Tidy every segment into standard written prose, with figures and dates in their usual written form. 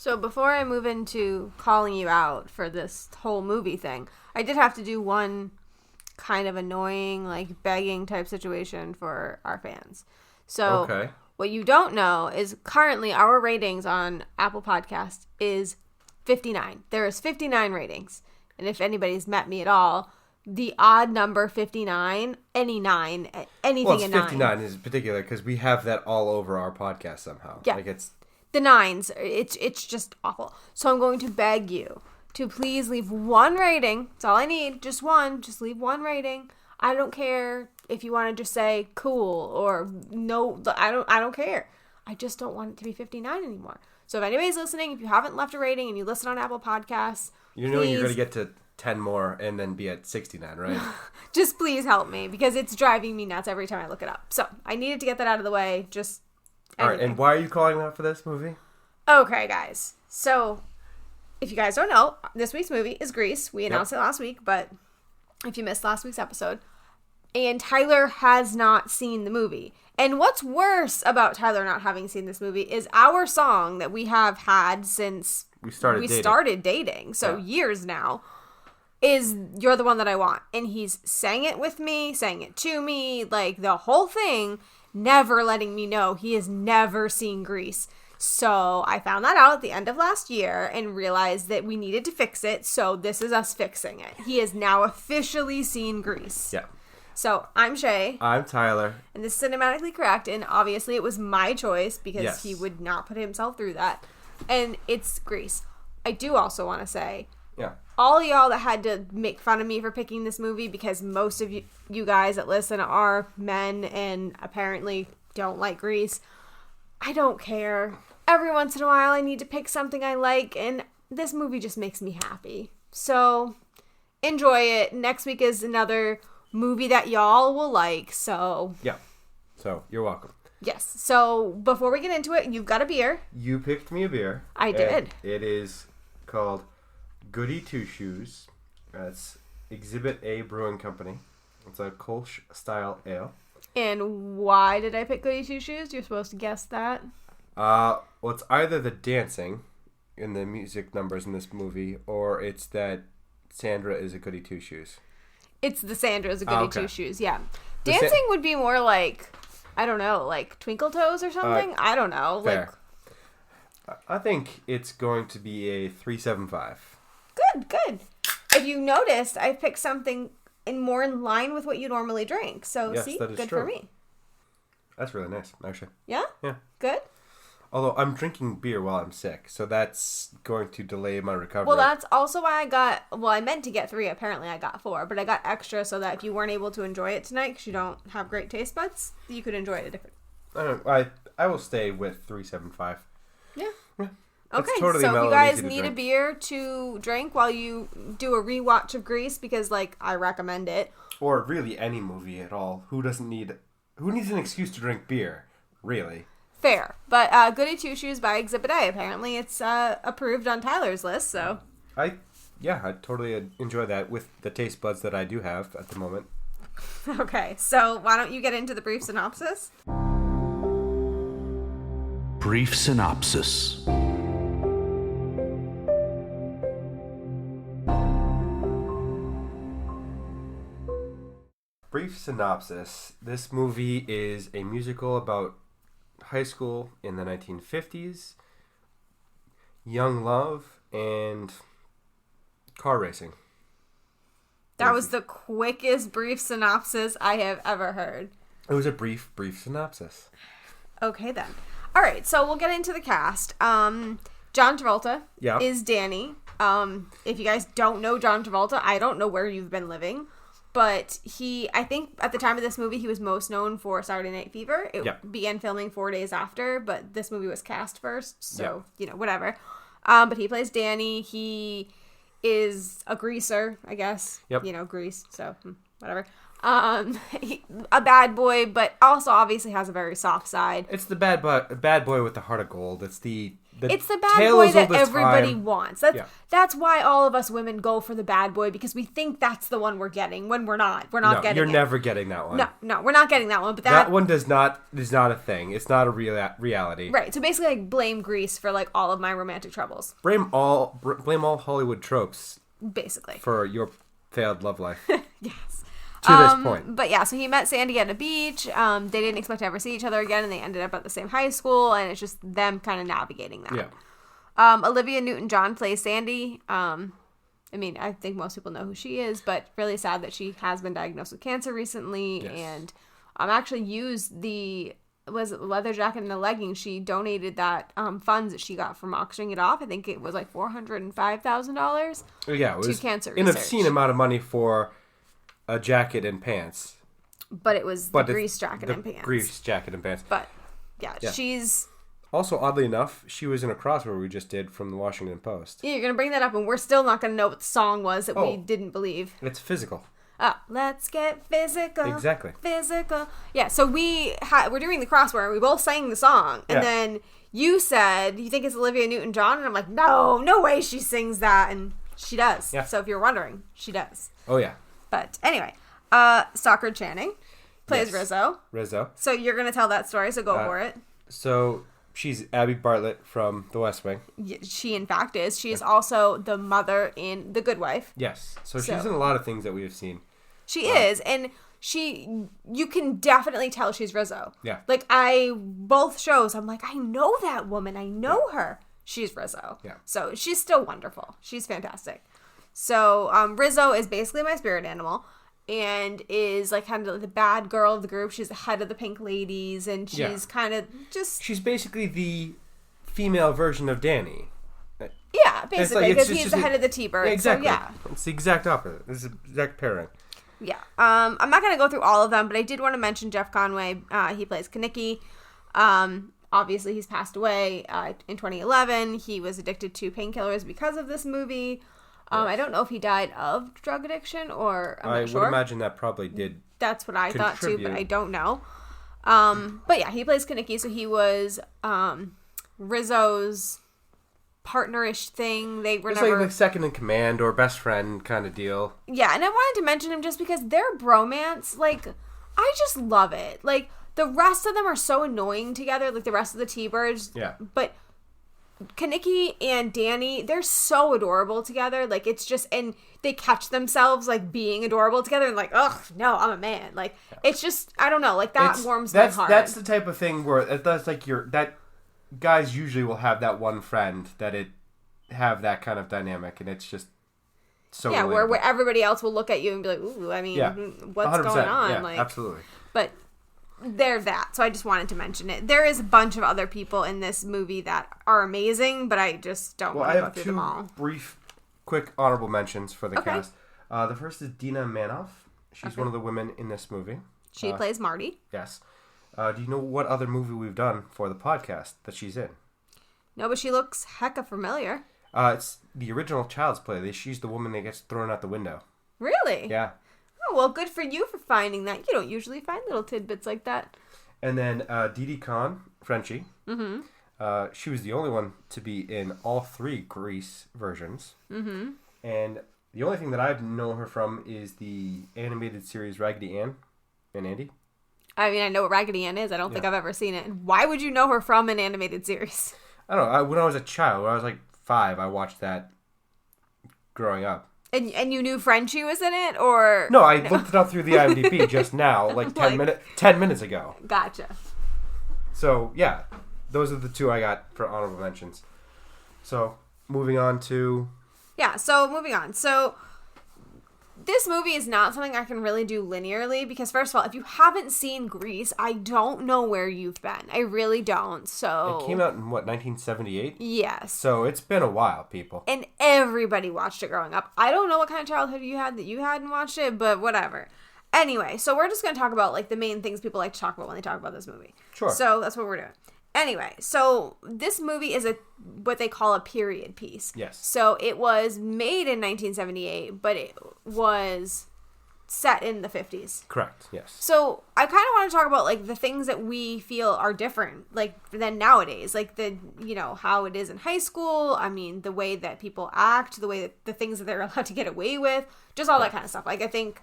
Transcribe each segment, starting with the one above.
So before I move into calling you out for this whole movie thing, I did have to do one kind of annoying, like, begging type situation for our fans. So what you don't know is currently our ratings on Apple Podcasts is 59. There is 59 ratings. And if anybody's met me at all, the odd number 59, any 9, anything well, it's in 9. 59 is particular because we have that all over our podcast somehow. Yeah. Like it's the 9s. It's just awful. So I'm going to beg you to please leave one rating. That's all I need. Just one. Just leave one rating. I don't care if you want to just say cool or no. I don't care. I just don't want it to be 59 anymore. So if anybody's listening, if you haven't left a rating and you listen on Apple Podcasts, you're going to get to 10 more and then be at 69, right? Just please help me because it's driving me nuts every time I look it up. So I needed to get that out of the way. Just all right. And why are you calling out for this movie? Okay, guys. So if you guys don't know, this week's movie is Grease. We announced it last week, but if you missed last week's episode, and Tyler has not seen the movie. And what's worse about Tyler not having seen this movie is our song that we have had since we started dating. So years now. Is You're the One That I Want. And he's sang it with me, sang it to me, like the whole thing, never letting me know he has never seen Grease. So I found that out at the end of last year and realized that we needed to fix it. So this is us fixing it. He has now officially seen Grease. Yeah. So I'm Shay. I'm Tyler. And this is cinematically correct. And obviously it was my choice because he would not put himself through that. And it's Grease. I do also want to say, all y'all that had to make fun of me for picking this movie because most of you guys that listen are men and apparently don't like Grease, I don't care. Every once in a while I need to pick something I like, and this movie just makes me happy. So enjoy it. Next week is another movie that y'all will like. So so you're welcome. Yes. So before we get into it, you've got a beer. You picked me a beer. I did. It is called Goody Two Shoes. It's Exhibit A Brewing Company. It's a Kolsch style ale. And why did I pick Goody Two Shoes? You're supposed to guess that. Well, it's either the dancing in the music numbers in this movie, or it's that Sandra is a Goody Two Shoes. It's the Sandra is a Goody Two Shoes. Yeah, dancing would be more like, I don't know, like Twinkle Toes or something. I don't know. Fair. Like, I think it's going to be a 3.75. Good. If you noticed, I picked something more in line with what you normally drink. So, yes, see, that is good true. for me. That's really nice, actually. Yeah? Yeah. Good? Although I'm drinking beer while I'm sick, so that's going to delay my recovery. Well, that's also why I meant to get 3. Apparently, I got 4. But I got extra so that if you weren't able to enjoy it tonight because you don't have great taste buds, you could enjoy it a different... I will stay with 3.75. Yeah. Okay, totally so if you guys need a beer to drink while you do a rewatch of Grease, because, like, I recommend it. Or really any movie at all. Who needs an excuse to drink beer? Really? Fair. But Goody Two Shoes by Exhibit A. Apparently it's approved on Tyler's list, so. I totally enjoy that with the taste buds that I do have at the moment. Okay, so why don't you get into the brief synopsis? Brief synopsis. Brief synopsis. This movie is a musical about high school in the 1950s, young love, and car racing. That was the quickest brief synopsis I have ever heard. It was a brief synopsis. Okay, then. All right, so we'll get into the cast. John Travolta is Danny. If you guys don't know John Travolta, I don't know where you've been living. But I think at the time of this movie, he was most known for Saturday Night Fever. It began filming 4 days after, but this movie was cast first, so, whatever. But he plays Danny. He is a greaser, I guess. Yep. Grease, so whatever. A bad boy, but also obviously has a very soft side. It's the bad boy with the heart of gold. It's the bad boy that everybody wants. That's why all of us women go for the bad boy, because we think that's the one we're getting when we're not. We're not getting it. You're never getting that one. No, we're not getting that one. But that one is not a thing. It's not a reality. Right. So basically, like, blame Grease for like all of my romantic troubles. Blame all Hollywood tropes. Basically. For your failed love life. Yes. To this point. But yeah, so he met Sandy at a beach. They didn't expect to ever see each other again, and they ended up at the same high school, and it's just them kind of navigating that. Yeah. Olivia Newton-John plays Sandy. I mean, I think most people know who she is, but really sad that she has been diagnosed with cancer recently. Yes. And actually used the leather jacket and the leggings. She donated that funds that she got from auctioning it off. I think it was like $405,000. Yeah, it was to cancer an research. obscene amount of money for a jacket and pants. But it was the Grease jacket and pants. Grease jacket and pants. But yeah, she's... Also, oddly enough, she was in a crossover we just did from the Washington Post. Yeah, you're going to bring that up, and we're still not going to know what the song was that we didn't believe. It's Physical. Let's get physical. Exactly. Physical. Yeah, so we're doing the crossword, and we both sang the song, and then you said, you think it's Olivia Newton-John? And I'm like, no way she sings that, and she does. Yeah. So if you're wondering, she does. Oh, yeah. But anyway, Stockard Channing plays Rizzo. So you're going to tell that story, so go for it. So she's Abby Bartlett from The West Wing. She, in fact, is. She is also the mother in The Good Wife. Yes. So she's in a lot of things that we have seen. She is, and you can definitely tell she's Rizzo. Yeah. Like, both shows, I'm like, I know that woman. I know her. She's Rizzo. Yeah. So she's still wonderful. She's fantastic. So Rizzo is basically my spirit animal, and is like kind of the bad girl of the group. She's the head of the Pink Ladies, and she's kind of just... She's basically the female version of Danny. Yeah, basically, because he's the head of the T-Bird. Yeah, exactly. So, yeah. It's the exact opposite. It's the exact pairing. Yeah. I'm not going to go through all of them, but I did want to mention Jeff Conway. He plays Kanicki. Obviously, he's passed away in 2011. He was addicted to painkillers because of this movie. I don't know if he died of drug addiction or I'm not sure. I would imagine that probably did. That's what I thought too, but I don't know. But yeah, he plays Kanicki, so he was Rizzo's partnerish thing. They were never like second in command or best friend kind of deal. Yeah, and I wanted to mention him just because their bromance, like, I just love it. Like, the rest of them are so annoying together, like the rest of the T-Birds. Yeah. But Kanicki and Danny, they're so adorable together. Like, it's just, and they catch themselves, like, being adorable together and like, ugh, no, I'm a man. Like, it's just, I don't know, like, that warms my heart. That's the type of thing where, that's like that guys usually will have that one friend that have that kind of dynamic, and it's just so relatable. where everybody else will look at you and be like, ooh, I mean, what's 100%. Going on? Yeah, like, absolutely. But they're that, so I just wanted to mention it. There is a bunch of other people in this movie that are amazing, but I just don't want to go through them all. I have two brief, quick honorable mentions for the cast. The first is Dina Manoff. She's one of the women in this movie. She plays Marty. Yes. Do you know what other movie we've done for the podcast that she's in? No, but she looks hecka familiar. It's the original Child's Play. She's the woman that gets thrown out the window. Really? Yeah. Oh, well, good for you for finding that. You don't usually find little tidbits like that. And then Didi Khan, Frenchie. Mm-hmm. She was the only one to be in all three Grease versions. Mm-hmm. And the only thing that I've known her from is the animated series Raggedy Ann and Andy. I mean, I know what Raggedy Ann is. I don't think I've ever seen it. And why would you know her from an animated series? I don't know. When I was a child, when I was like 5, I watched that growing up. And you knew Frenchie was in it, or no? I looked it up through the IMDb just now, like 10 minutes ago. Gotcha. So yeah, those are the two I got for honorable mentions. So moving on. So this movie is not something I can really do linearly because, first of all, if you haven't seen Grease, I don't know where you've been. I really don't. So it came out in what, 1978? Yes. So it's been a while, people. And everybody watched it growing up. I don't know what kind of childhood you had that you hadn't watched it, but whatever. Anyway, so we're just going to talk about like the main things people like to talk about when they talk about this movie. Sure. So that's what we're doing. Anyway, so this movie is what they call a period piece. Yes. So it was made in 1978, but it was set in the 50s. Correct, yes. So I kind of want to talk about, like, the things that we feel are different, like, than nowadays. Like, how it is in high school. I mean, the way that people act, the way that the things that they're allowed to get away with, just all that kind of stuff. Like, I think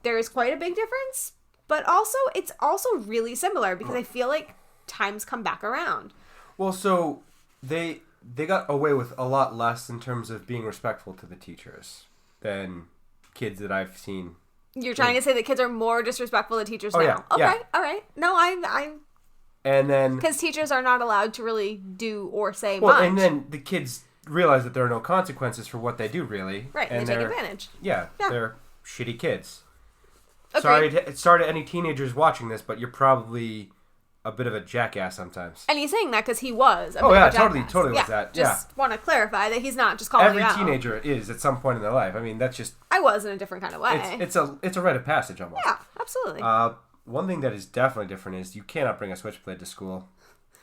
there is quite a big difference, but also, it's also really similar because I feel like times come back around. Well, so they got away with a lot less in terms of being respectful to the teachers than kids that I've seen. You're trying to say that kids are more disrespectful to teachers now? Yeah, okay, yeah. All right. No, I'm... And then... Because teachers are not allowed to really do or say well, much. and then the kids realize that there are no consequences for what they do, really. Right, and they take advantage. Yeah, they're shitty kids. Agreed. Sorry to any teenagers watching this, but you're probably a bit of a jackass sometimes. And he's saying that because he was a bit of a jackass. Totally was that. Just want to clarify that he's not just calling you out. Every teenager is at some point in their life. I mean, that's just... I was in a different kind of way. It's a rite of passage almost. Yeah, absolutely. One thing that is definitely different is you cannot bring a switchblade to school.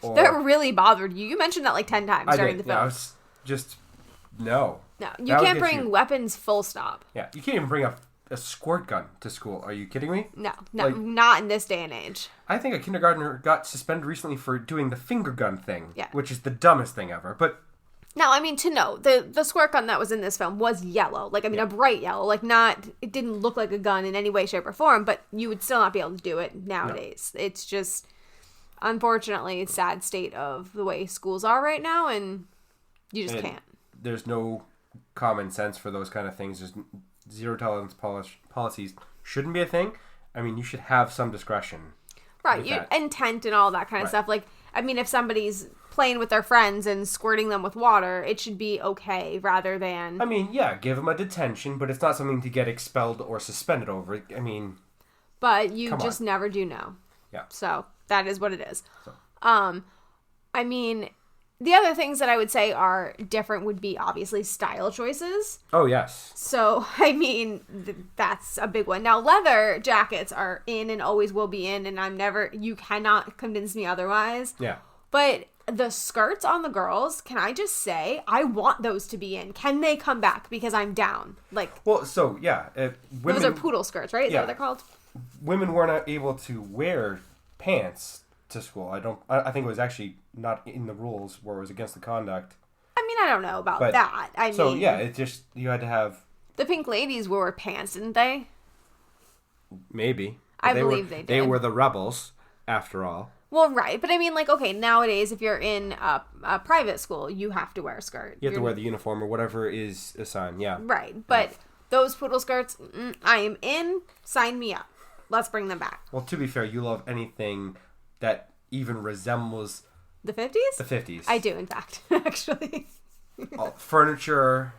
That really bothered you. You mentioned that like 10 times during the film. Yeah, I was just... No. No, you can't bring weapons full stop. Yeah, you can't even bring a squirt gun to school. Are you kidding me? No, not in this day and age. I think a kindergartner got suspended recently for doing the finger gun thing, yeah. which is the dumbest thing ever. But now, I mean, to know, the squirt gun that was in this film was yellow. Like, I mean, a bright yellow. Like, it didn't look like a gun in any way, shape, or form, but you would still not be able to do it nowadays. No. It's just, unfortunately, a sad state of the way schools are right now, and you just can't. There's no common sense for those kind of things. There's zero tolerance policies shouldn't be a thing. I mean, you should have some discretion. Right, intent and all that kind of stuff. Like, I mean, if somebody's playing with their friends and squirting them with water, it should be okay rather than... I mean, yeah, give them a detention, but it's not something to get expelled or suspended over. I mean... But you just never do know. Yeah. So, that is what it is. So. I mean... The other things that I would say are different would be obviously style choices. Oh, yes. So, I mean, that's a big one. Now, leather jackets are in and always will be in, and you cannot convince me otherwise. Yeah. But the skirts on the girls, can I just say, I want those to be in. Can they come back? Because I'm down. Like, well, so, yeah. Those are poodle skirts, right? Is that what they're called? Women weren't able to wear pants to school. I think it was actually not in the rules where it was against the conduct. I mean, I don't know about that. It just, you had to have... The pink ladies wore pants, didn't they? Maybe. I believe they did. They were the rebels, after all. Well, right. But I mean, like, okay, nowadays, if you're in a private school, you have to wear a skirt. You have to wear the uniform or whatever is assigned, yeah. Right. But those poodle skirts, I am in. Sign me up. Let's bring them back. Well, to be fair, you love anything that even resembles... The 50s? The 50s. I do, in fact, actually. Furniture,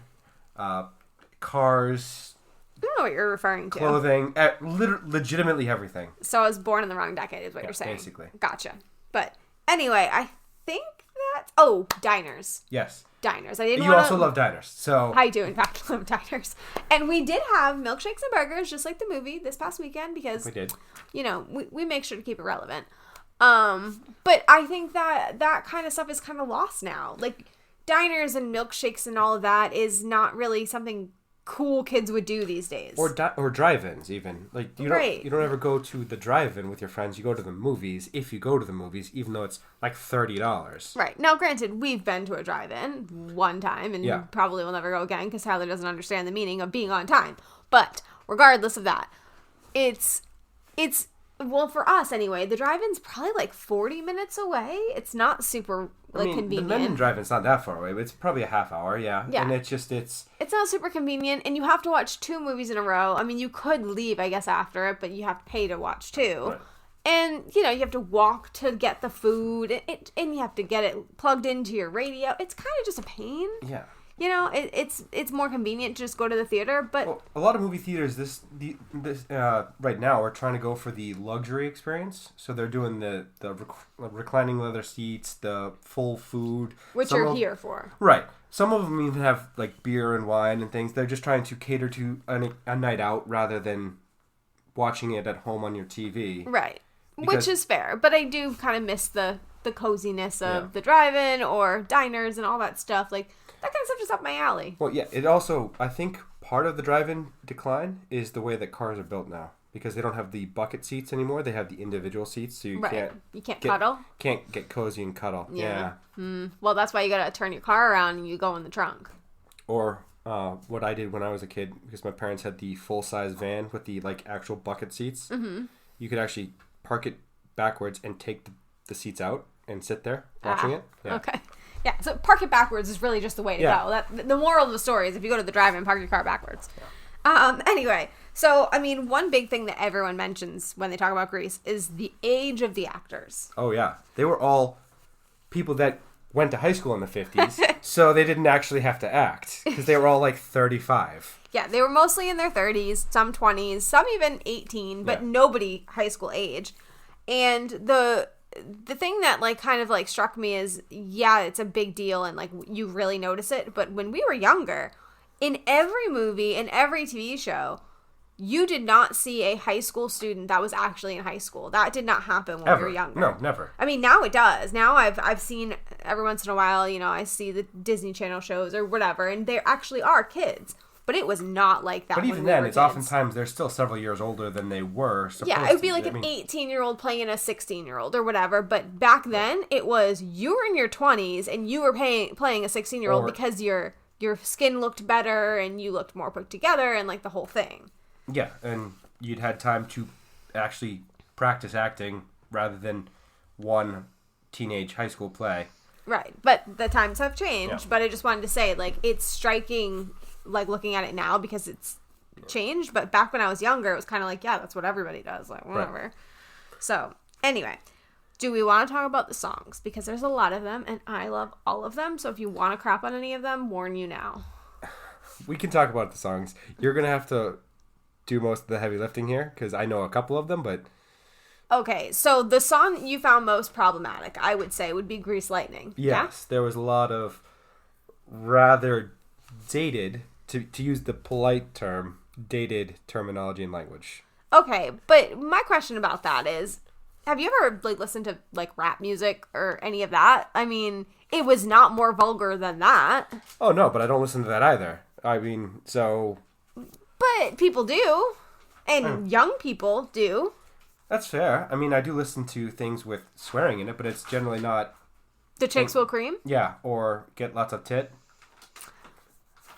cars... I don't know what you're referring to. Clothing, legitimately everything. So I was born in the wrong decade is what you're saying. Basically. Gotcha. But anyway, I think that... Oh, diners. Yes. Diners. You also love diners, so... I do, in fact, love diners. And we did have milkshakes and burgers, just like the movie, this past weekend, because... We did. You know, we make sure to keep it relevant. But I think that kind of stuff is kind of lost now. Like, diners and milkshakes and all of that is not really something cool kids would do these days. Or drive-ins, even. Like, you don't ever go to the drive-in with your friends. You go to the movies, if you go to the movies, even though it's like $30. Right. Now, granted, we've been to a drive-in one time, and probably will never go again, because Tyler doesn't understand the meaning of being on time. But, regardless of that, it's... Well, for us, anyway, the drive-in's probably like 40 minutes away. It's not super, convenient. The London drive-in's not that far away, but it's probably a half hour, yeah. And it's not super convenient, and you have to watch 2 movies in a row. I mean, you could leave, I guess, after it, but you have to pay to watch 2. Right. And, you have to walk to get the food, and you have to get it plugged into your radio. It's kind of just a pain. Yeah. It's more convenient to just go to the theater, but... a lot of movie theaters this right now are trying to go for the luxury experience. So they're doing the reclining leather seats, the full food. Which you're here for. Right. Some of them even have, like, beer and wine and things. They're just trying to cater to a night out rather than watching it at home on your TV. Right. Which is fair. But I do kind of miss the coziness of the drive-in or diners and all that stuff. Like... That kind of stuff is up my alley. Well, yeah, it also, I think part of the drive-in decline is the way that cars are built now. Because they don't have the bucket seats anymore. They have the individual seats, so you can't cuddle? Can't get cozy and cuddle. Yeah. Well, that's why you gotta turn your car around and you go in the trunk. Or what I did when I was a kid, because my parents had the full-size van with the like actual bucket seats. Mm-hmm. You could actually park it backwards and take the seats out and sit there watching it. Yeah. Okay. Yeah, so park it backwards is really just the way to go. The moral of the story is if you go to the drive-in, park your car backwards. Yeah. Anyway, so, I mean, one big thing that everyone mentions when they talk about Grease is the age of the actors. Oh, yeah. They were all people that went to high school in the 50s, so they didn't actually have to act, because they were all like 35. Yeah, they were mostly in their 30s, some 20s, some even 18, but nobody high school age. And the thing that like kind of like struck me is, yeah, it's a big deal and like you really notice it, but when we were younger, in every movie, in every TV show, you did not see a high school student that was actually in high school. That did not happen when we were younger. No, never. I mean, now it does. Now I've seen every once in a while, you know, I see the Disney Channel shows or whatever, and there actually are kids. But it was not like that. But even then, it's oftentimes they're still several years older than they were supposed to. Yeah, it would be like an 18-year-old playing a 16-year-old or whatever. But back then, it was you were in your 20s and you were playing a 16-year-old because your skin looked better and you looked more put together and like the whole thing. Yeah, and you'd had time to actually practice acting rather than one teenage high school play. Right, but the times have changed. Yeah. But I just wanted to say, like, it's striking, like, looking at it now because it's changed. But back when I was younger, it was kind of like, yeah, that's what everybody does. Like, whatever. Right. So, anyway, do we want to talk about the songs? Because there's a lot of them, and I love all of them. So if you want to crap on any of them, warn you now. We can talk about the songs. You're going to have to do most of the heavy lifting here because I know a couple of them, but okay, so the song you found most problematic, I would say, would be Grease Lightning. Yes, there was a lot of rather dated, to use the polite term, dated terminology and language. Okay, but my question about that is, have you ever like listened to like rap music or any of that? I mean, it was not more vulgar than that. Oh no, but I don't listen to that either. I mean, so but people do, and young people do. That's fair. I mean, I do listen to things with swearing in it, but it's generally not... The chicks will cream? Yeah, or get lots of tit.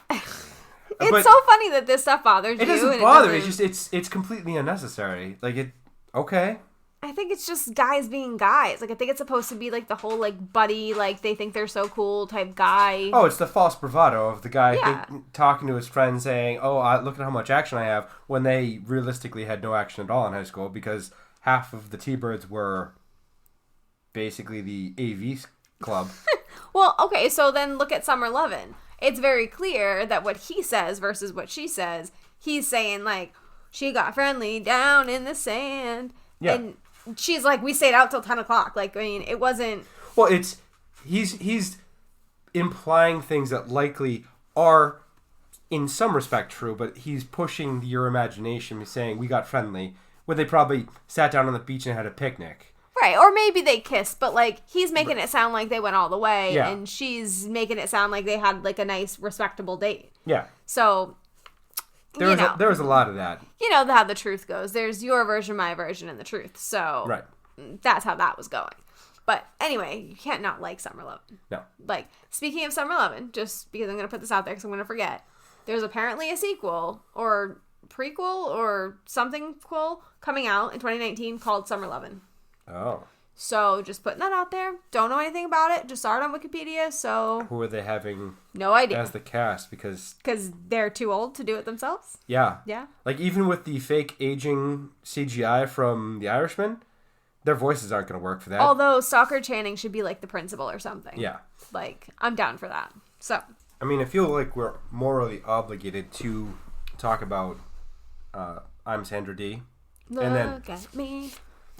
It's so funny that this stuff bothers you. It doesn't bother me. It's just, it's completely unnecessary. Like, okay. I think it's just guys being guys. Like, I think it's supposed to be, like, the whole, like, buddy, like, they think they're so cool type guy. Oh, it's the false bravado of the guy talking to his friend saying, oh, look at how much action I have, when they realistically had no action at all in high school because half of the T-Birds were basically the AV club. Well, okay, so then look at Summer Lovin'. It's very clear that what he says versus what she says, he's saying, like, she got friendly down in the sand. Yeah. And she's like, we stayed out till 10 o'clock. Like, I mean, it wasn't... Well, he's implying things that likely are, in some respect, true, but he's pushing your imagination. He's saying, we got friendly, when they probably sat down on the beach and had a picnic. Right, or maybe they kissed, but, like, he's making it sound like they went all the way, and she's making it sound like they had, like, a nice, respectable date. Yeah. So... There was a lot of that. You know how the truth goes. There's your version, my version, and the truth. So right. That's how that was going. But anyway, you can't not like Summer Lovin'. No. Like, speaking of Summer Lovin', just because I'm going to put this out there because I'm going to forget, there's apparently a sequel or prequel or something cool coming out in 2019 called Summer Lovin'. Oh. So, just putting that out there. Don't know anything about it. Just saw it on Wikipedia, so... Who are they having... No idea. ...as the cast, because... Because they're too old to do it themselves? Yeah. Yeah. Like, even with the fake aging CGI from The Irishman, their voices aren't going to work for that. Although, Stalker Channing should be, like, the principal or something. Yeah. Like, I'm down for that. So... I mean, I feel like we're morally obligated to talk about I'm Sandra Dee. Look at me.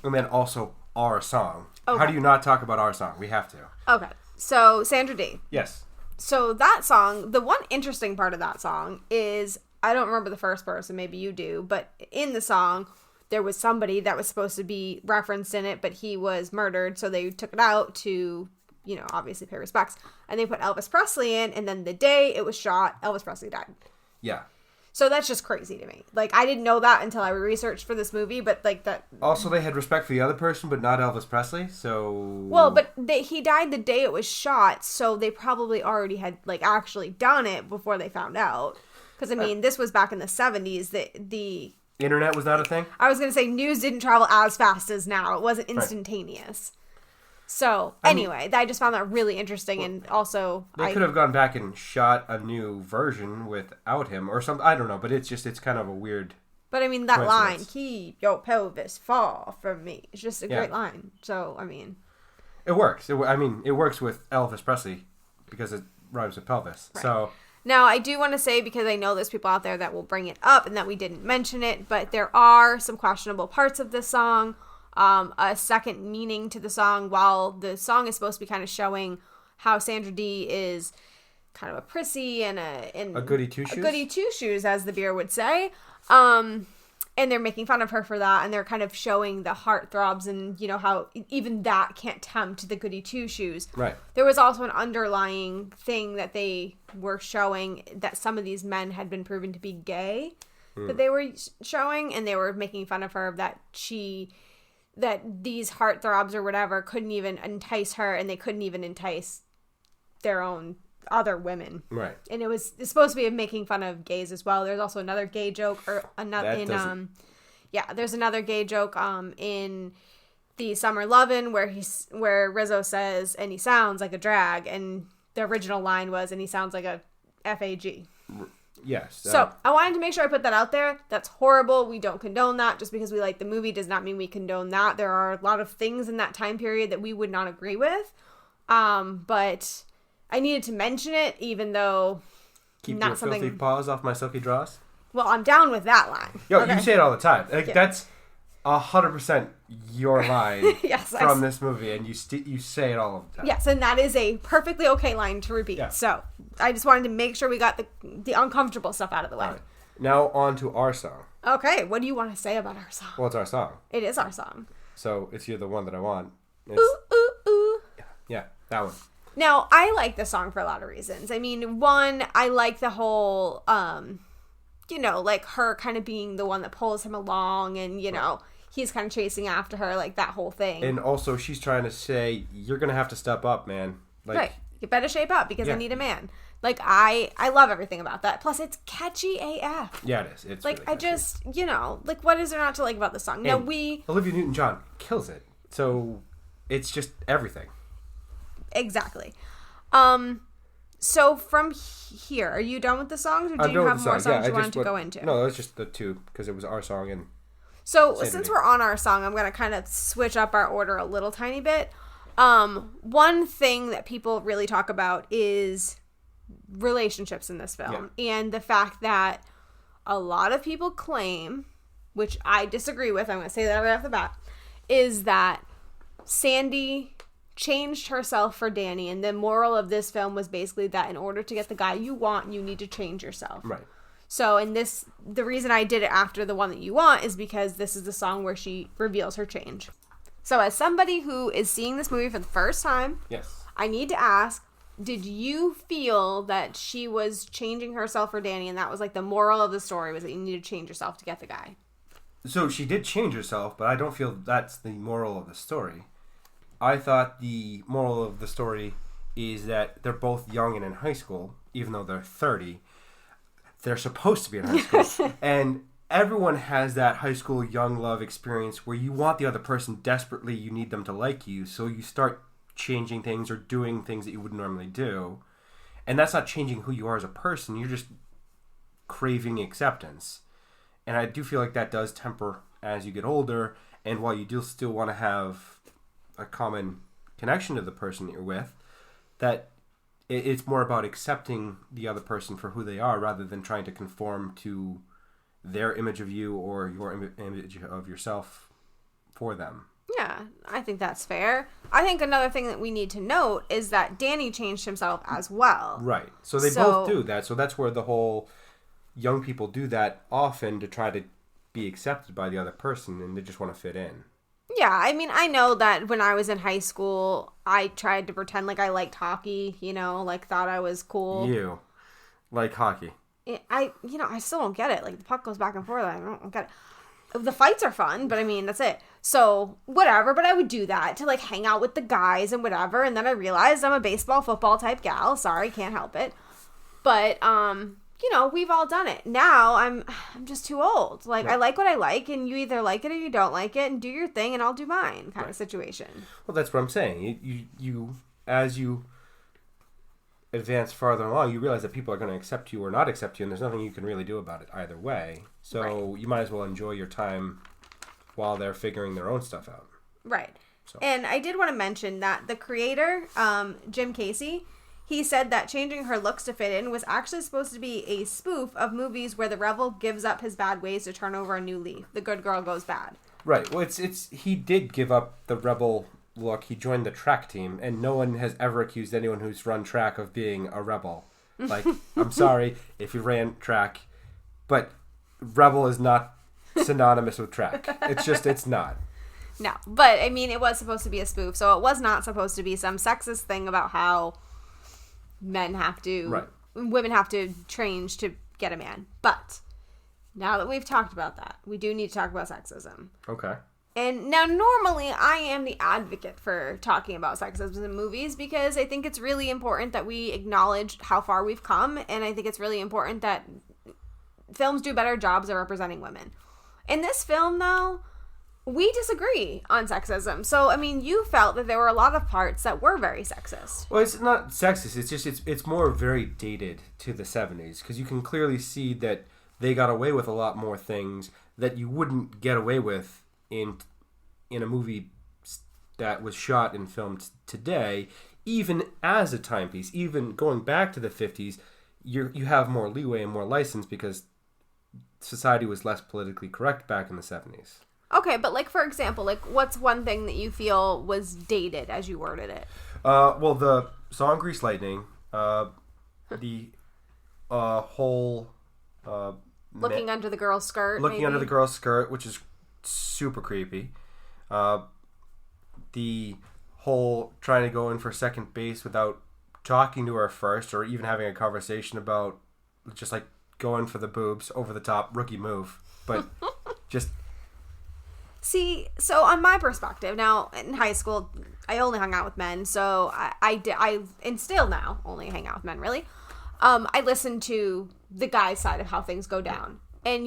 And then also... Our Song. Okay. How do you not talk about Our Song? We have to. Okay. So, Sandra Dee. Yes. So, that song, the one interesting part of that song is, I don't remember the first person, maybe you do, but in the song, there was somebody that was supposed to be referenced in it, but he was murdered, so they took it out to, you know, obviously pay respects, and they put Elvis Presley in, and then the day it was shot, Elvis Presley died. Yeah. So that's just crazy to me. Like, I didn't know that until I researched for this movie, but like that. Also, they had respect for the other person, but not Elvis Presley. So well, but he died the day it was shot, so they probably already had like actually done it before they found out. Because I mean, this was back in the 70s. The internet was not a thing. I was gonna say news didn't travel as fast as now. It wasn't instantaneous. Right. So anyway, I just found that really interesting, and also they could have gone back and shot a new version without him or something. I don't know, but it's kind of a weird. But I mean, that line, "Keep your pelvis far from me," is just a great line. So I mean, it works. It works with Elvis Presley because it rhymes with pelvis. Right. So now I do want to say, because I know there's people out there that will bring it up and that we didn't mention it, but there are some questionable parts of this song. A second meaning to the song, while the song is supposed to be kind of showing how Sandra Dee is kind of a prissy and a goody two-shoes? A goody two-shoes, as the beer would say. And they're making fun of her for that, and they're kind of showing the heartthrobs and, you know, how even that can't tempt the goody two-shoes. Right. There was also an underlying thing that they were showing, that some of these men had been proven to be gay, that they were showing, and they were making fun of her that these heartthrobs or whatever couldn't even entice her, and they couldn't even entice their own other women. Right. And it's supposed to be making fun of gays as well. There's also another gay joke, or another there's another gay joke in the Summer Lovin' where Rizzo says, and he sounds like a drag, and the original line was, and he sounds like a FAG. Yes. So I wanted to make sure I put that out there. That's horrible. We don't condone that. Just because we like the movie does not mean we condone that. There are a lot of things in that time period that we would not agree with. But I needed to mention it, even though keep not your something... filthy paws off my silky draws. Well, I'm down with that line. Yo, okay. You say it all the time. Like that's 100% your line from this movie, and you say it all the time. Yes, and that is a perfectly okay line to repeat. Yeah. So I just wanted to make sure we got the uncomfortable stuff out of the way. Right. Now on to our song. Okay, what do you want to say about our song? Well, it's our song. It is our song. So it's the one that I want. It's... Ooh, ooh, ooh. Yeah, that one. Now, I like the song for a lot of reasons. I mean, one, I like the whole, like her kind of being the one that pulls him along, and, you know, he's kind of chasing after her, like that whole thing. And also she's trying to say, you're going to have to step up, man. Like, right. You better shape up because I need a man. Like, I love everything about that. Plus, it's catchy AF. Yeah, it is. It's like, really catchy. I just, like, what is there not to like about the song? Now, Olivia Newton-John kills it. So, it's just everything. Exactly. So from here, are you done with the songs, or do you have more songs you wanted to go into? No, it was just the two, because it was our song and... So, since we're on our song, I'm going to kind of switch up our order a little tiny bit. One thing that people really talk about is relationships in this film. Yeah. And the fact that a lot of people claim, which I disagree with, I'm going to say that right off the bat, is that Sandy changed herself for Danny. And the moral of this film was basically that in order to get the guy you want, you need to change yourself. Right. So the reason I did it after the one that you want is because this is the song where she reveals her change. So as somebody who is seeing this movie for the first time, yes, I need to ask, did you feel that she was changing herself for Danny, and that was like the moral of the story, was that you need to change yourself to get the guy? So she did change herself, but I don't feel that's the moral of the story. I thought the moral of the story is that they're both young and in high school, even though they're 30. They're supposed to be in high school. And everyone has that high school young love experience where you want the other person desperately, you need them to like you, so you start changing things or doing things that you wouldn't normally do. And that's not changing who you are as a person, you're just craving acceptance. And I do feel like that does temper as you get older, and while you do still want to have a common connection to the person that you're with, that it's more about accepting the other person for who they are rather than trying to conform to their image of you or your image of yourself for them. Yeah, I think that's fair. I think another thing that we need to note is that Danny changed himself as well. Right. So they both do that. So that's where the whole young people do that often to try to be accepted by the other person, and they just want to fit in. Yeah, I mean, I know that when I was in high school, I tried to pretend like I liked hockey, like thought I was cool. You like hockey? I still don't get it. Like, the puck goes back and forth. I don't get it. The fights are fun, but I mean, that's it. So, whatever, but I would do that to, like, hang out with the guys and whatever, and then I realized I'm a baseball, football type gal. Sorry, can't help it. But, we've all done it. Now, I'm just too old. Like, I like what I like, and you either like it or you don't like it, and do your thing, and I'll do mine kind of situation. Well, that's what I'm saying. You as you advance farther along, you realize that people are going to accept you or not accept you, and there's nothing you can really do about it either way. So you might as well enjoy your time while they're figuring their own stuff out. Right. So. And I did want to mention that the creator, Jim Casey, he said that changing her looks to fit in was actually supposed to be a spoof of movies where the rebel gives up his bad ways to turn over a new leaf. The good girl goes bad. Right. Well, he did give up the rebel look. He joined the track team, and no one has ever accused anyone who's run track of being a rebel. Like, I'm sorry if you ran track, but rebel is not synonymous with track. It's not. No, but I mean, it was supposed to be a spoof, so it was not supposed to be some sexist thing about how women have to change to get a man. But now that we've talked about that, we do need to talk about sexism. Okay. And now, normally, I am the advocate for talking about sexism in movies because I think it's really important that we acknowledge how far we've come, and I think it's really important that films do better jobs of representing women. In this film, though, we disagree on sexism. So, I mean, you felt that there were a lot of parts that were very sexist. Well, it's not sexist. It's just it's more very dated to the 70s because you can clearly see that they got away with a lot more things that you wouldn't get away with in a movie that was shot and filmed today, even as a timepiece, even going back to the 50s, you have more leeway and more license because society was less politically correct back in the 70s. Okay, but like, for example, like, what's one thing that you feel was dated as you worded it? Well, the song Grease Lightning, the whole... looking under the girl's skirt, Looking under the girl's skirt, which is super creepy. The whole trying to go in for second base without talking to her first or even having a conversation about just like going for the boobs over the top, rookie move. But just... See, so on my perspective, now in high school, I only hung out with men, so I and still now only hang out with men, really. I listen to the guy's side of how things go down. And,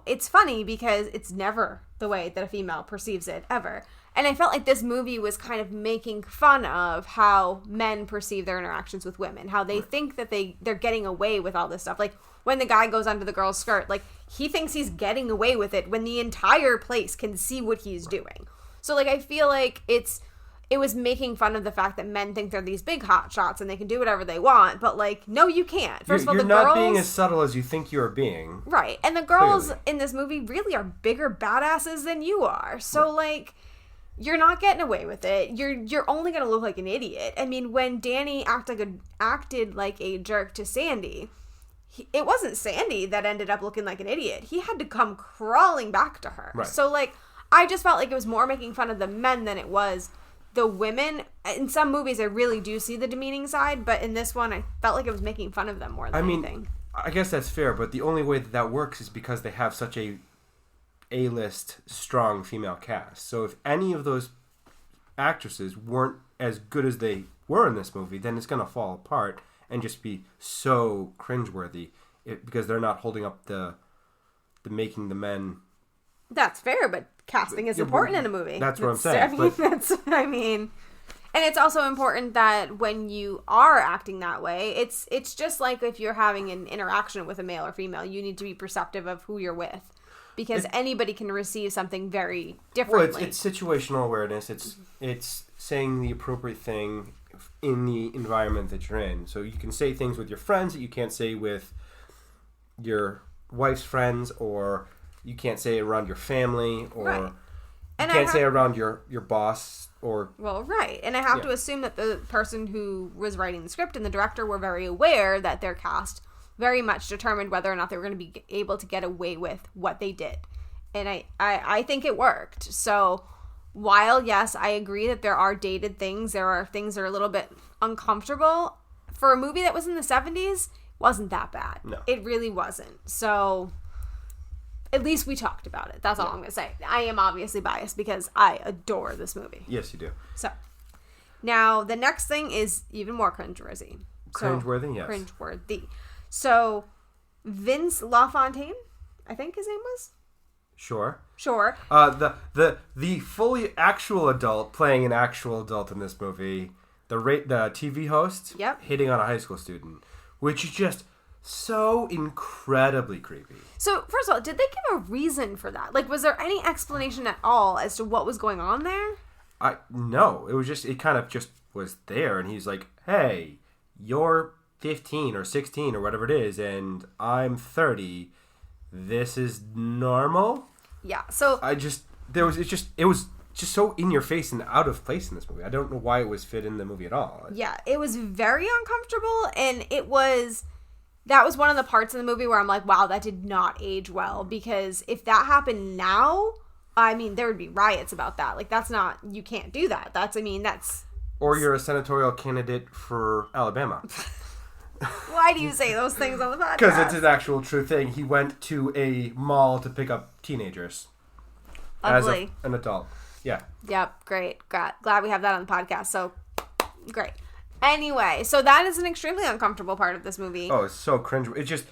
it's funny because it's never the way that a female perceives it, ever. And I felt like this movie was kind of making fun of how men perceive their interactions with women, how they think that they're getting away with all this stuff. Like, when the guy goes under the girl's skirt, like, he thinks he's getting away with it when the entire place can see what he's doing. So, like, I feel like it was making fun of the fact that men think they're these big hot shots and they can do whatever they want, but, like, no, you can't. First of all, the girls... You're not being as subtle as you think you're being. Right. And the girls in this movie really are bigger badasses than you are. So, like, you're not getting away with it. You're only going to look like an idiot. I mean, when Danny acted like a jerk to Sandy... It wasn't Sandy that ended up looking like an idiot. He had to come crawling back to her. Right. So, like, I just felt like it was more making fun of the men than it was the women. In some movies, I really do see the demeaning side, but in this one, I felt like it was making fun of them more than anything. I guess that's fair, but the only way that works is because they have such a A-list strong female cast. So if any of those actresses weren't as good as they were in this movie, then it's going to fall apart and just be so cringeworthy because they're not holding up the making the men. That's fair, but casting is important in a movie. That's what I'm saying. And it's also important that when you are acting that way, it's just like if you're having an interaction with a male or female, you need to be perceptive of who you're with. Because anybody can receive something very differently. Well, it's situational awareness. It's saying the appropriate thing in the environment that you're in. So you can say things with your friends that you can't say with your wife's friends, or you can't say around your family, or you can't say around your boss. Well, right. And I have to assume that the person who was writing the script and the director were very aware that their cast very much determined whether or not they were going to be able to get away with what they did. And I think it worked. So while, yes, I agree that there are dated things, there are things that are a little bit uncomfortable. For a movie that was in the 70s, wasn't that bad. No. It really wasn't. So at least we talked about it. That's all I'm going to say. I am obviously biased because I adore this movie. Yes, you do. So now the next thing is even more cringeworthy. Cringeworthy, yes. Cringeworthy. So Vince LaFontaine, I think his name was? Sure. The fully actual adult playing an actual adult in this movie, the TV host, hitting on a high school student, which is just so incredibly creepy. So, first of all, did they give a reason for that? Like, was there any explanation at all as to what was going on there? No. It kind of just was there, and he's like, hey, you're 15 or 16 or whatever it is, and I'm 30. This is normal? Yeah, so... It was just so in your face and out of place in this movie. I don't know why it was fit in the movie at all. Yeah, it was very uncomfortable, and that was one of the parts in the movie where I'm like, wow, that did not age well, because if that happened now, I mean, there would be riots about that. Like, you can't do that. That's... Or you're a senatorial candidate for Alabama. Why do you say those things on the podcast? Because it's an actual true thing. He went to a mall to pick up teenagers. Ugly. As an adult. Yeah. Yep, great. Glad we have that on the podcast. So, great. Anyway, so that is an extremely uncomfortable part of this movie. Oh, it's so cringe. It's just,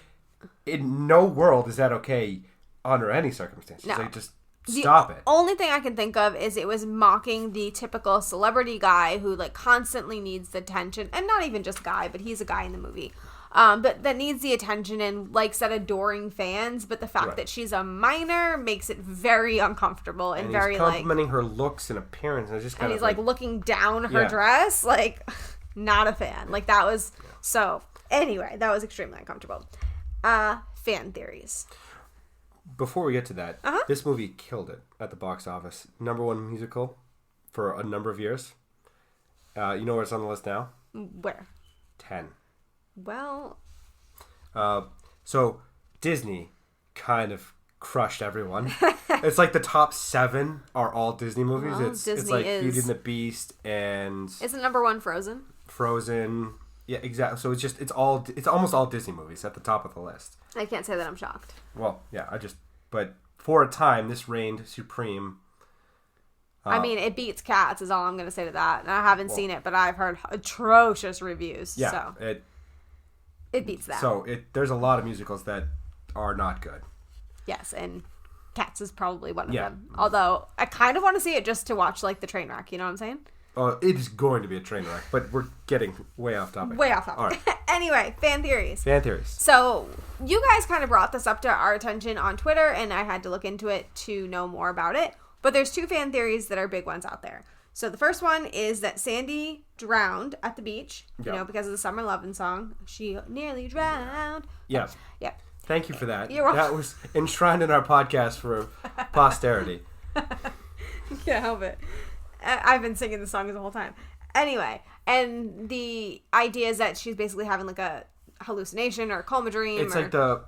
in no world is that okay under any circumstances. No. Like, just stop it. The only thing I can think of is it was mocking the typical celebrity guy who, like, constantly needs the attention. And not even just guy, but he's a guy in the movie. But that needs the attention and, like, said adoring fans. But the fact that she's a minor makes it very uncomfortable and very, he's complimenting her looks and appearance. And, just kind he's, like, looking down her dress. Like, not a fan. Like, that was... So, anyway, that was extremely uncomfortable. Fan theories. Before we get to that, this movie killed it at the box office. #1 musical for a number of years. You know where it's on the list now? Where? 10. Well... So, Disney kind of crushed everyone. It's like the top 7 are all Disney movies. Well, it's like Beauty and the Beast and... Isn't #1 Frozen? Frozen. Yeah, exactly. So it's almost all Disney movies at the top of the list. I can't say that I'm shocked. Well, yeah, but for a time, this reigned supreme. I mean, it beats Cats is all I'm going to say to that. And I haven't seen it, but I've heard atrocious reviews. Yeah, so. It beats that. So there's a lot of musicals that are not good. Yes, and Cats is probably one of them. Although, I kind of want to see it just to watch, like, the train wreck, you know what I'm saying? Oh, it is going to be a train wreck, but we're getting way off topic. Way off topic. All right. Anyway, fan theories. So, you guys kind of brought this up to our attention on Twitter, and I had to look into it to know more about it. But there's 2 fan theories that are big ones out there. So the first one is that Sandy drowned at the beach, you know, because of the Summer Lovin' song. She nearly drowned. Yeah. Yep. Thank you for that. You're welcome. That was enshrined in our podcast for posterity. Can't help it. I've been singing the song the whole time. Anyway, and the idea is that she's basically having like a hallucination or a coma dream. It's like the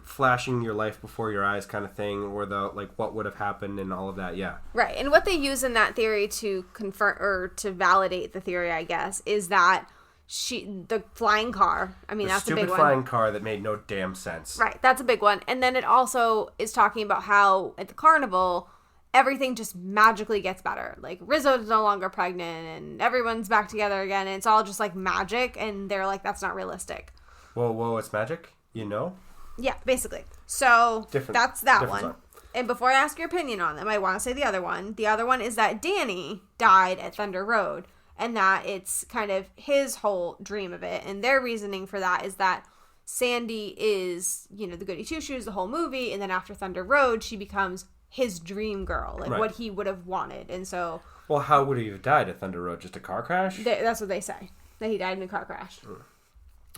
flashing your life before your eyes kind of thing, or the like what would have happened and all of that. Yeah. Right, and what they use in that theory to confirm or to validate the theory, I guess, is that the flying car. I mean, that's a big one. Stupid flying car that made no damn sense. Right, that's a big one. And then it also is talking about how at the carnival, everything just magically gets better. Like, Rizzo's no longer pregnant, and everyone's back together again, and it's all just, like, magic, and they're like, that's not realistic. Whoa, it's magic? You know? Yeah, basically. So, that's that one. Song. And before I ask your opinion on them, I want to say the other one. The other one is that Danny died at Thunder Road, and that it's kind of his whole dream of it, and their reasoning for that is that Sandy is, you know, the goody two-shoes the whole movie, and then after Thunder Road, she becomes his dream girl, like what he would have wanted. And so, well, how would he have died at Thunder Road? Just a car crash? That's what they say, that he died in a car crash.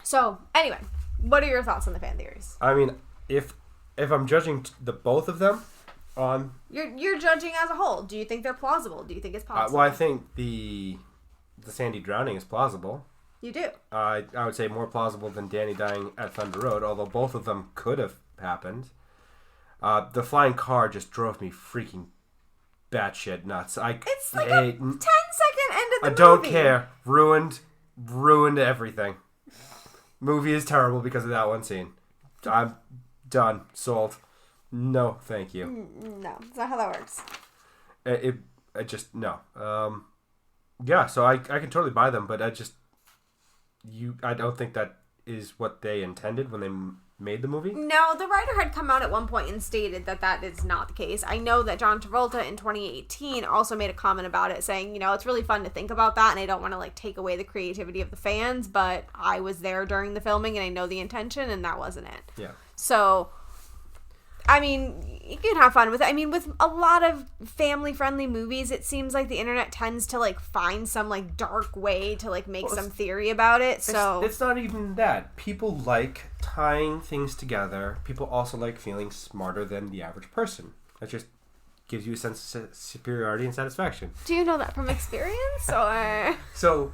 So anyway, what are your thoughts on the fan theories? I mean, if I'm judging the both of them on, you're judging as a whole. Do you think they're plausible? Do you think it's possible? Well, I think the Sandy drowning is plausible. You do? I would say more plausible than Danny dying at Thunder Road, although both of them could have happened. The flying car just drove me freaking batshit nuts. It's like a 10-second end of the movie. I don't care. Ruined everything. Movie is terrible because of that one scene. I'm done. Sold. No, thank you. No, that's not how that works. It just, no. Yeah, so I can totally buy them, but I don't think that is what they intended when they made the movie. No, the writer had come out at one point and stated that is not the case. I know that John Travolta in 2018 also made a comment about it saying, it's really fun to think about that and I don't want to take away the creativity of the fans, but I was there during the filming and I know the intention and that wasn't it. Yeah. So, you can have fun with it. With a lot of family-friendly movies, it seems like the internet tends to, find some, dark way to, make some theory about it, so... It's not even that. People like tying things together. People also like feeling smarter than the average person. That just gives you a sense of superiority and satisfaction. Do you know that from experience, or...? So,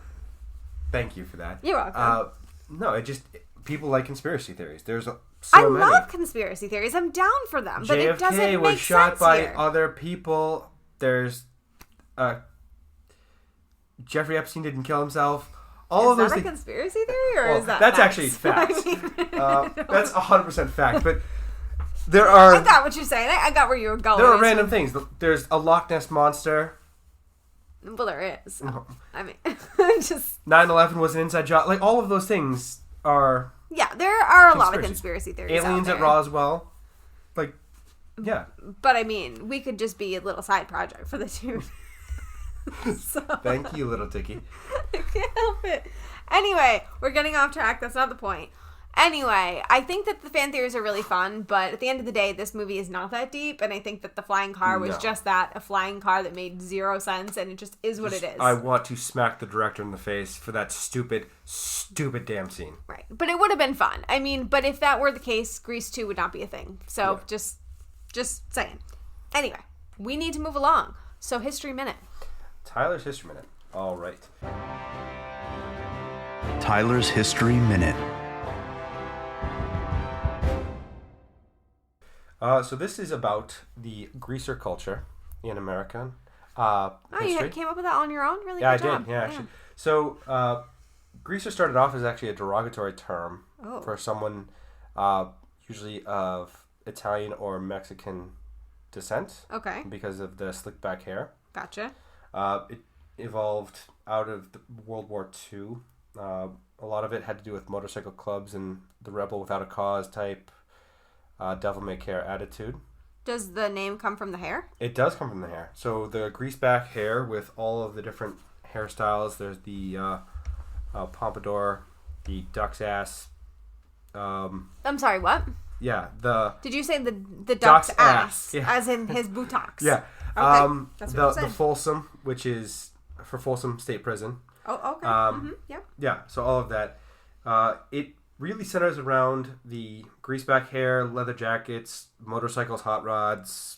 thank you for that. You're welcome. No, people like conspiracy theories. There's I love conspiracy theories. I'm down for them, but it doesn't make sense was shot by here. other people. There's Jeffrey Epstein didn't kill himself. All is that a conspiracy theory, or is that that's facts? actually fact. That's 100% fact. But there are. I got what you're saying. I got where you were going. There are random things. There's a Loch Ness monster. Well, there is. Just 9/11 was an inside job. All of those things are. Yeah, there are a lot of conspiracy theories. Aliens out there. at Roswell. Yeah. But we could just be a little side project for the dude. So, thank you, little Dickie. I can't help it. Anyway, we're getting off track. That's not the point. Anyway, I think that the fan theories are really fun, but at the end of the day, this movie is not that deep, and I think that the flying car was just that, a flying car that made zero sense, and it just is what it is. I want to smack the director in the face for that stupid damn scene. Right. But it would have been fun. But if that were the case, Grease 2 would not be a thing. So, just saying. Anyway, we need to move along. So, History Minute. Tyler's History Minute. All right. Tyler's History Minute. So this is about the greaser culture in American history. You came up with that on your own? Really good job. I did. Yeah, actually. So greaser started off as actually a derogatory term for someone usually of Italian or Mexican descent. Okay. Because of the slick back hair. Gotcha. It evolved out of World War II. A lot of it had to do with motorcycle clubs and the rebel without a cause type devil may care attitude. Does the name come from the hair? It does come from the hair. So the greaseback hair with all of the different hairstyles. There's the pompadour, the duck's ass. I'm sorry, what? Yeah, Did you say the duck's ass? Yeah. As in his buttocks? Yeah. Okay. That's what the Folsom, which is for Folsom State Prison. Oh, okay. Yep. Yeah, so all of that. It really centers around the greaseback hair, leather jackets, motorcycles, hot rods,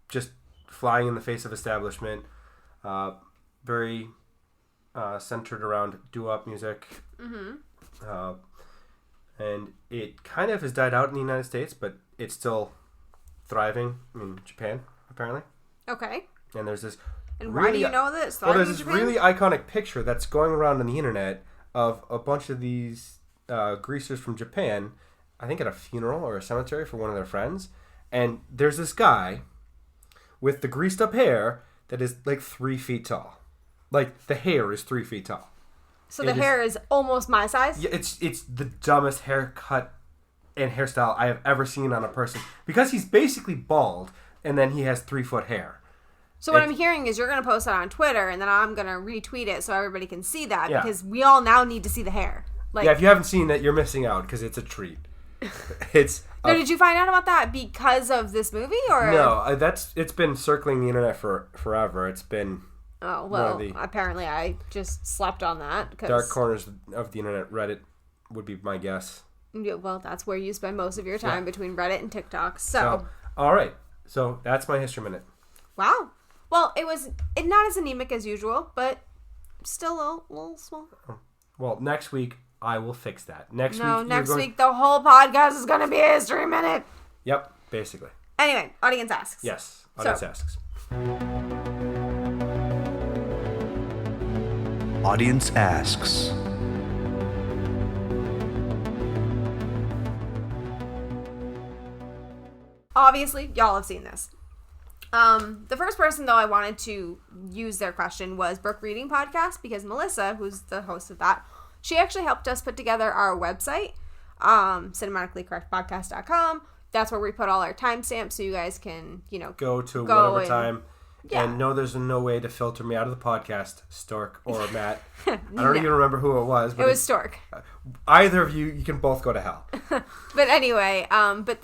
just flying in the face of establishment. Very centered around doo-wop music. Mm-hmm. And it kind of has died out in the United States, but it's still thriving in Japan, apparently. Okay. And there's this... And why do you know this? Well, there's this really iconic picture that's going around on the internet of a bunch of these greasers from Japan, I think at a funeral or a cemetery for one of their friends. And there's this guy with the greased up hair that is 3 feet tall. The hair is 3 feet tall. So the hair is almost my size? Yeah, it's the dumbest haircut and hairstyle I have ever seen on a person. Because he's basically bald, and then he has 3 foot hair. So what I'm hearing is you're going to post it on Twitter, and then I'm going to retweet it so everybody can see that, because we all now need to see the hair. If you haven't seen it, you're missing out, because it's a treat. Now, did you find out about that because of this movie, or? No, it's been circling the internet for forever. It's been... Oh, well, apparently I just slept on that. Dark corners of the internet, Reddit would be my guess. Yeah, well, that's where you spend most of your time between Reddit and TikTok. So, all right. So that's my History Minute. Wow. Well, it was not as anemic as usual, but still a little small. Well, next week I will fix that. Next week the whole podcast is going to be a History Minute. Yep, basically. Anyway, audience asks. Yes, audience asks. Audience asks. obviously, y'all have seen this. The first person, though, I wanted to use their question was Brooke Reading Podcast, because Melissa, who's the host of that, she actually helped us put together our website, cinematicallycorrectpodcast.com. That's where we put all our timestamps so you guys can, go to whatever and, time. Yeah. And no, there's no way to filter me out of the podcast, Stork or Matt. I don't even remember who it was. But it was Stork. Either of you can both go to hell. But anyway,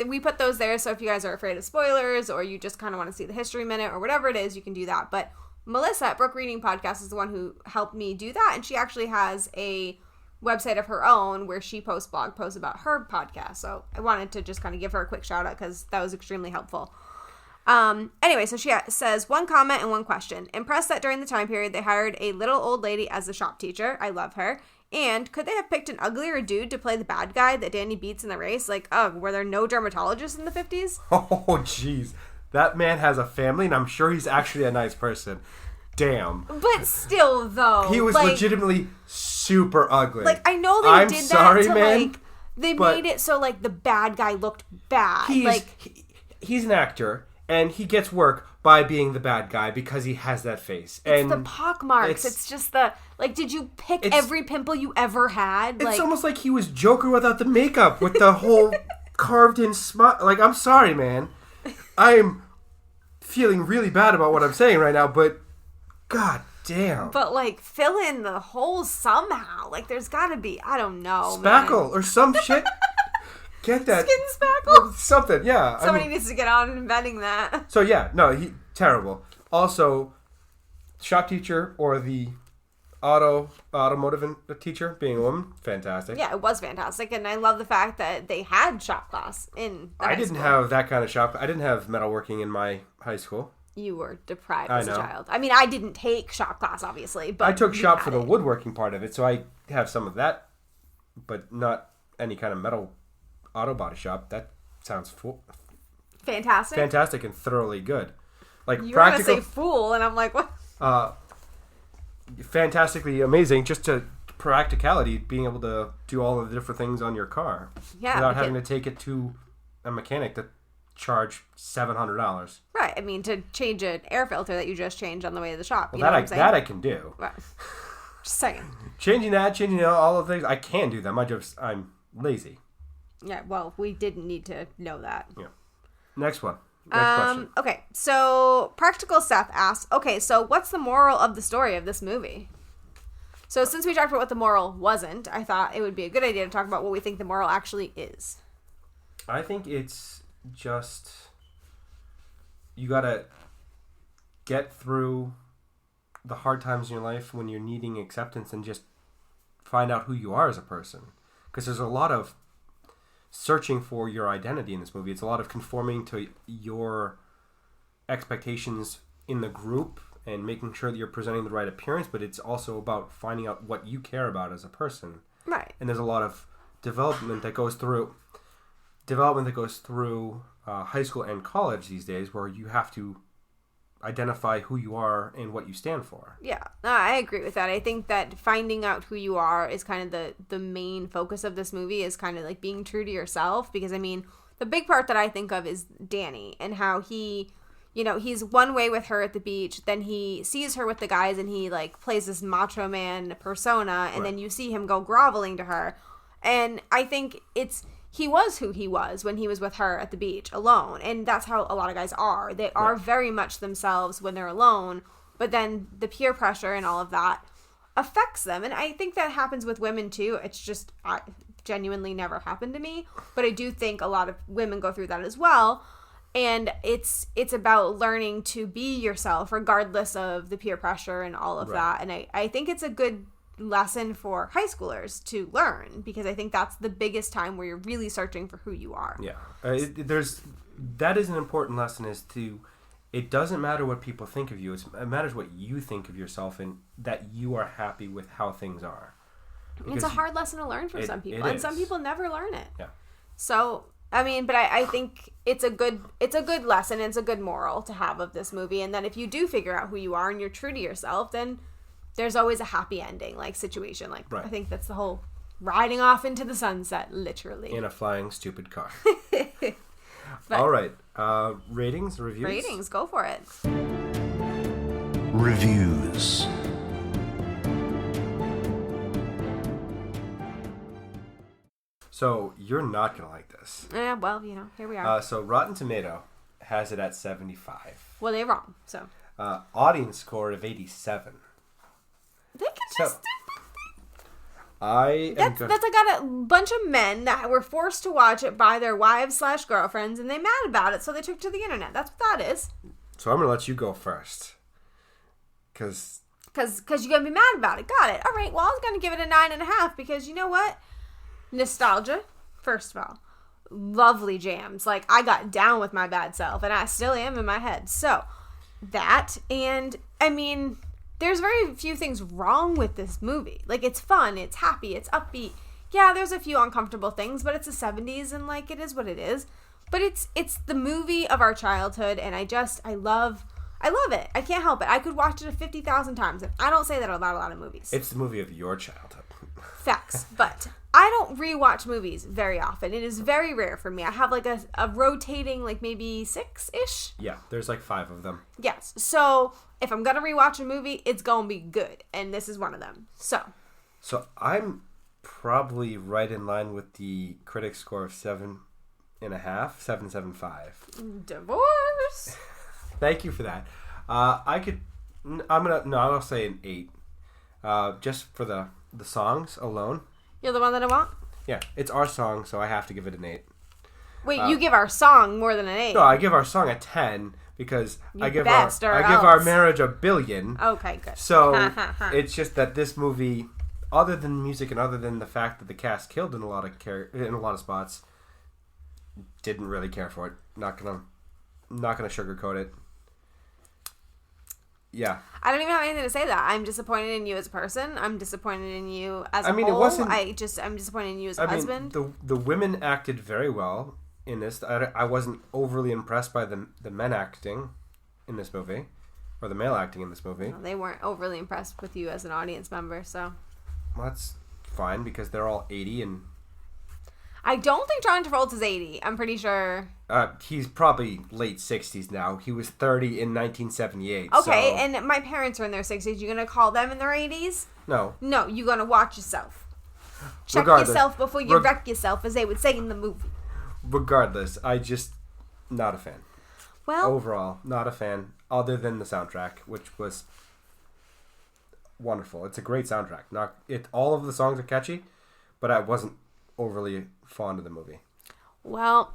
we put those there, so if you guys are afraid of spoilers or you just kind of want to see the history minute or whatever it is, you can do that. But Melissa at Brooke Reading Podcast is the one who helped me do that, and she actually has a website of her own where she posts blog posts about her podcast. So I wanted to just kind of give her a quick shout out because that was extremely helpful. Anyway, so she says, one comment and one question. Impressed that during the time period they hired a little old lady as the shop teacher. I love her. And could they have picked an uglier dude to play the bad guy that Danny beats in the race? Like, were there no dermatologists in the 50s? Oh, jeez. That man has a family, and I'm sure he's actually a nice person. Damn. But still, though. He was legitimately super ugly. Like, I know they I'm did sorry, that to, man, they made it so, the bad guy looked bad. He's an actor. And he gets work by being the bad guy because he has that face. It's the pock marks. It's just the... did you pick every pimple you ever had? It's almost like he was Joker without the makeup, with the whole carved-in smile. I'm sorry, man. I'm feeling really bad about what I'm saying right now, but... God damn. But, fill in the holes somehow. There's gotta be... I don't know, Spackle or some shit. Get that skin spackle, something, yeah. Somebody needs to get on inventing that. So yeah, no, he terrible. Also, shop teacher or the automotive teacher being a woman, fantastic. Yeah, it was fantastic, and I love the fact that they had shop class in. I didn't have that kind of shop. I didn't have metalworking in my high school. You were deprived as a child. I mean, I didn't take shop class, obviously, but I took shop for the woodworking part of it, so I have some of that, but not any kind of metal. Auto body shop. That sounds fantastic and thoroughly good. You were gonna say fool, and I'm like, what? Fantastically amazing. Just to practicality, being able to do all of the different things on your car, without having to take it to a mechanic that charge $700. Right. I mean, to change an air filter that you just changed on the way to the shop. Well, you know what I'm saying? That I can do. Right. Just saying. Changing all of the things, I can do them. I'm lazy. Yeah, well, we didn't need to know that. Yeah. Next one. Next question. Okay, so Practical Seth asks, okay, so what's the moral of the story of this movie? So since we talked about what the moral wasn't, I thought it would be a good idea to talk about what we think the moral actually is. I think it's just, you gotta get through the hard times in your life when you're needing acceptance and just find out who you are as a person. Because there's a lot of searching for your identity in this movie. It's a lot of conforming to your expectations in the group and making sure that you're presenting the right appearance, but it's also about finding out what you care about as a person. Right. And there's a lot of development that goes through high school and college these days, where you have to identify who you are and what you stand for. Yeah, I agree with that. I think that finding out who you are is kind of the main focus of this movie, is kind of being true to yourself. Because, I mean, the big part that I think of is Danny and how he, he's one way with her at the beach, then he sees her with the guys and he, plays this macho man persona, and then you see him go groveling to her. And I think he was who he was when he was with her at the beach alone. And that's how a lot of guys are. They are very much themselves when they're alone, but then the peer pressure and all of that affects them. And I think that happens with women too. It's just genuinely never happened to me, but I do think a lot of women go through that as well. And it's about learning to be yourself regardless of the peer pressure and all of that. And I think it's a good lesson for high schoolers to learn, because I think that's the biggest time where you're really searching for who you are. Yeah. That is an important lesson, it doesn't matter what people think of you. It matters what you think of yourself, and that you are happy with how things are. Because it's a hard lesson to learn for some people, and some people never learn it. Yeah. So, I mean, but I think it's a good lesson, and it's a good moral to have of this movie. And then if you do figure out who you are and you're true to yourself, then there's always a happy ending, situation. Right. I think that's the whole riding off into the sunset, literally. In a flying stupid car. All right. Ratings, reviews? Ratings, go for it. Reviews. So, you're not going to like this. Yeah, well, here we are. So, Rotten Tomato has it at 75. Well, they're wrong, so. Audience score of 87. They can just... That's I got a bunch of men that were forced to watch it by their wives/girlfriends, and they mad about it, so they took to the internet. That's what that is. So I'm going to let you go first. Because you're going to be mad about it. Got it. All right, well, I was going to give it a 9.5 because you know what? Nostalgia, first of all. Lovely jams. Like, I got down with my bad self, and I still am in my head. So, that, and, I mean, there's very few things wrong with this movie. Like, it's fun, it's happy, it's upbeat. Yeah, there's a few uncomfortable things, but it's the 70s, and, like, it is what it is. But it's the movie of our childhood, and I love it. I can't help it. I could watch it 50,000 times, and I don't say that about a lot of movies. It's the movie of your childhood. Facts. But I don't rewatch movies very often. It is very rare for me. I have like a rotating, like maybe 6-ish. Yeah, there's like 5 of them. Yes. So if I'm going to rewatch a movie, it's going to be good. And this is one of them. So I'm probably right in line with the critic score of 7.5, 7.75. Divorce. Thank you for that. I'll say an 8. Just for the songs alone. You're the one that I want? Yeah, it's our song, so I have to give it an 8. Wait, you give our song more than an 8? No, I give our song a 10 because I give our marriage a billion. Okay, good. So it's just that this movie, other than music and other than the fact that the cast killed in a lot of spots, didn't really care for it. Not gonna sugarcoat it. Yeah. I don't even have anything to say to that. I'm disappointed in you as a person. I'm disappointed in you as a whole. It wasn't... I'm disappointed in you as a husband. The women acted very well in this. I wasn't overly impressed by the men acting in this movie. Or the male acting in this movie. Well, they weren't overly impressed with you as an audience member, so... Well, that's fine, because they're all 80 and... I don't think John Travolta's 80. I'm pretty sure... he's probably late 60s now. He was 30 in 1978. Okay, and my parents are in their 60s. You gonna call them in their 80s? No. No, you gonna watch yourself. Check yourself before you wreck yourself, as they would say in the movie. Regardless, not a fan. Well... Overall, not a fan, other than the soundtrack, which was wonderful. It's a great soundtrack. All of the songs are catchy, but I wasn't overly fond of the movie. Well,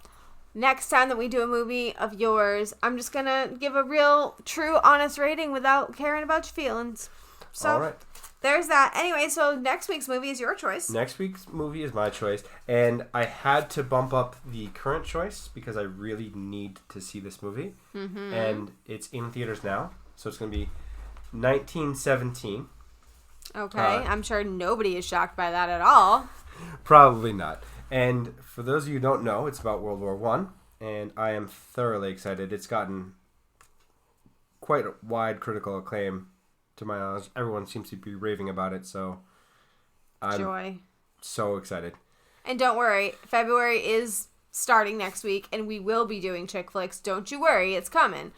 next time that we do a movie of yours, I'm just gonna give a real, true, honest rating without caring about your feelings. So, all right. There's that. Anyway, so next week's movie is your choice. Next week's movie is my choice, and I had to bump up the current choice because I really need to see this movie, and it's in theaters now, so it's going to be 1917. Okay, I'm sure nobody is shocked by that at all. Probably not. And for those of you who don't know, it's about World War I, and I am thoroughly excited. It's gotten quite a wide critical acclaim, to my knowledge. Everyone seems to be raving about it, so I'm so excited. And don't worry, February is starting next week, and we will be doing chick flicks. Don't you worry, it's coming.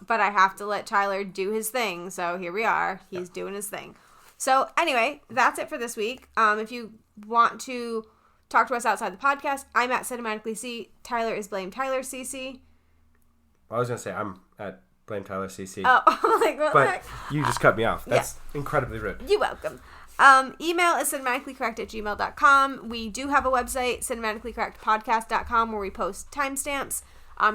But I have to let Tyler do his thing, so here we are. He's doing his thing. So anyway, that's it for this week. If you want to talk to us outside the podcast, I'm at Cinematically C. Tyler is Blame Tyler CC. I was going to say I'm at Blame Tyler CC. Oh, like what the heck? You just cut me off. That's incredibly rude. You're welcome. Email is cinematicallycorrect@gmail.com. We do have a website, cinematicallycorrectpodcast.com, where we post timestamps.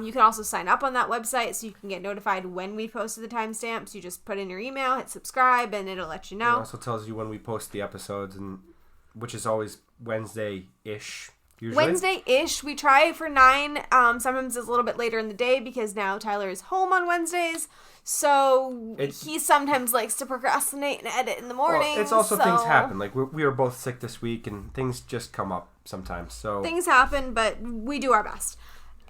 You can also sign up on that website so you can get notified when we posted the timestamps. You just put in your email, hit subscribe, and it'll let you know. It also tells you when we post the episodes, which is always Wednesday-ish. Usually. Wednesday-ish. We try for 9. Sometimes it's a little bit later in the day because now Tyler is home on Wednesdays. So he sometimes likes to procrastinate and edit in the morning. Well, it's also things happen. Like we were both sick this week and things just come up sometimes. So things happen, but we do our best.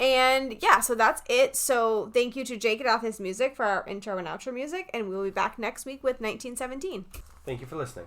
And yeah, so that's it. So thank you to Jake Adothis Music for our intro and outro music. And we'll be back next week with 1917. Thank you for listening.